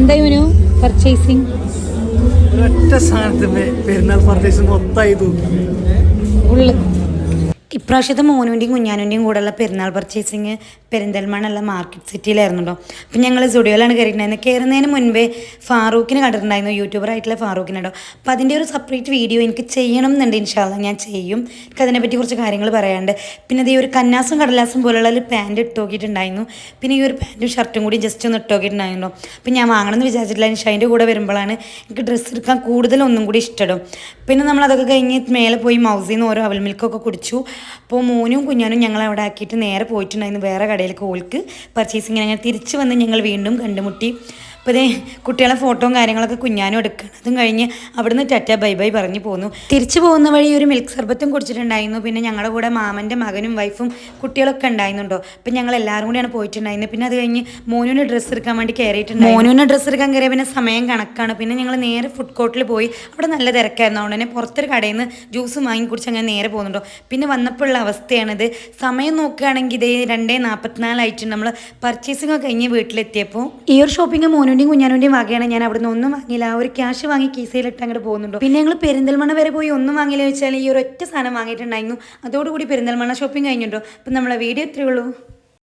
എന്തായിരുന്നു പർച്ചേസിങ്? ഒരൊറ്റ സാധനത്തിന് പെരുന്നാൾ പർച്ചേസ് മൊത്തമായി തൂക്കി. ഇപ്രാവശ്യത്തെ മോനുൻ്റെയും കുഞ്ഞാനുൻ്റെയും കൂടെയുള്ള പെരുന്നാൾ പർച്ചേസിങ് പെരിന്തൽമണ്ണ മാർക്കറ്റ് സിറ്റിയിലായിരുന്നുണ്ടോ. അപ്പം ഞങ്ങൾ സ്റ്റുഡിയോയിലാണ് കയറിയിട്ടുണ്ടായിരുന്നത്. കയറുന്നതിന് മുൻപേ ഫാറൂഖിനെ കണ്ടിട്ടുണ്ടായിരുന്നു, യൂട്യൂബറായിട്ടുള്ള ഫാറൂഖിനുണ്ടോ. അപ്പോൾ അതിൻ്റെ ഒരു സെപ്പറേറ്റ് വീഡിയോ എനിക്ക് ചെയ്യണം എന്നുണ്ട്. ഇൻഷാല്ലാ ഞാൻ ചെയ്യും. എനിക്ക് അതിനെപ്പറ്റി കുറച്ച് കാര്യങ്ങൾ പറയാനുണ്ട്. പിന്നെ ഈ ഒരു കന്നാസും കടലാസും പോലുള്ള ഒരു പാൻറ്റ് ഇട്ട് നോക്കിയിട്ടുണ്ടായിരുന്നു. പിന്നെ ഈ ഒരു പാൻറ്റും ഷർട്ടും കൂടി ജസ്റ്റ് ഒന്ന് ഇട്ട് നോക്കിയിട്ടുണ്ടായിരുന്നു. അപ്പം ഞാൻ വാങ്ങണമെന്ന് വിചാരിച്ചിട്ടില്ല. അതിൻ്റെ കൂടെ വരുമ്പോഴാണ് എനിക്ക് ഡ്രസ്സ് എടുക്കാൻ കൂടുതലൊന്നും കൂടി ഇഷ്ടപ്പെടും. പിന്നെ നമ്മളതൊക്കെ കഴിഞ്ഞ് മേലെ പോയി മൗസിൽ നിന്ന് ഓരോ അവൽ മിൽക്കൊക്കെ കുടിച്ചു. അപ്പോൾ മോനും കുഞ്ഞാനും ഞങ്ങൾ അവിടെ ആക്കിയിട്ട് നേരെ പോയിട്ടുണ്ടായിരുന്നു വേറെ കടയിലേക്ക്. ഓൾക്ക് പർച്ചേസിങ് ഞങ്ങൾ തിരിച്ച് വന്ന് ഞങ്ങൾ വീണ്ടും കണ്ടുമുട്ടി. അപ്പോൾ അതേ കുട്ടികളെ ഫോട്ടോയും കാര്യങ്ങളൊക്കെ കുഞ്ഞാനും എടുക്കണം. അതും കഴിഞ്ഞ് അവിടുന്ന് ടാറ്റ ബൈ ബൈ പറഞ്ഞ് പോന്നു. തിരിച്ചു പോകുന്ന വഴി ഒരു മിൽക്ക് സർബത്തും കുടിച്ചിട്ടുണ്ടായിരുന്നു. പിന്നെ ഞങ്ങളുടെ കൂടെ മാമൻ്റെ മകനും വൈഫും കുട്ടികളൊക്കെ ഉണ്ടായിരുന്നുണ്ടോ. അപ്പം ഞങ്ങൾ എല്ലാവരും കൂടിയാണ് പോയിട്ടുണ്ടായിരുന്നത്. പിന്നെ അത് കഴിഞ്ഞ് മോനുവിന് ഡ്രസ്സ് എടുക്കാൻ വേണ്ടി കയറിയിട്ടുണ്ട്. മോനുവിന് ഡ്രസ്സ് എടുക്കാൻ കയറിയ പിന്നെ സമയം കണക്കാണ്. പിന്നെ ഞങ്ങൾ നേരെ ഫുഡ് കോർട്ടിൽ പോയി. അവിടെ നല്ല തിരക്കായിരുന്നു. അതുകൊണ്ട് തന്നെ പുറത്തൊരു കടയിൽ നിന്ന് ജ്യൂസ് വാങ്ങി കുടിച്ച് അങ്ങനെ നേരെ പോകുന്നുണ്ടോ. പിന്നെ വന്നപ്പോഴുള്ള അവസ്ഥയാണിത്. സമയം നോക്കുകയാണെങ്കിൽ ഇതേ 2:44 ആയിട്ടുണ്ട്. നമ്മൾ പർച്ചേസിംഗ് ഒക്കെ കഴിഞ്ഞ് വീട്ടിലെത്തിയപ്പോൾ ഈ ഒരു ഷോപ്പിംഗ് മോനുൻ്റെയും കുഞ്ഞാനുൻ്റെയും വകയാണ്. ഞാൻ അവിടെ നിന്ന് ഒന്നും വാങ്ങിയില്ല. ആ ഒരു ക്യാഷ് വാങ്ങി കീസയിലിട്ട് അങ്ങോട്ട് പോകുന്നുണ്ടോ. പിന്നെ ഞങ്ങൾ പെരിന്തൽമണ്ണ വരെ പോയി ഒന്നും വാങ്ങിയില്ല വെച്ചാൽ ഈ ഒരു ഒറ്റ സാധനം വാങ്ങിയിട്ടുണ്ടായിരുന്നു. അതോടുകൂടി പെരിന്തൽമണ്ണ ഷോപ്പിംഗ് കഴിഞ്ഞിട്ടുണ്ടോ. അപ്പം നമ്മളെ വീഡിയോ ഇത്രയേ ഉള്ളൂ.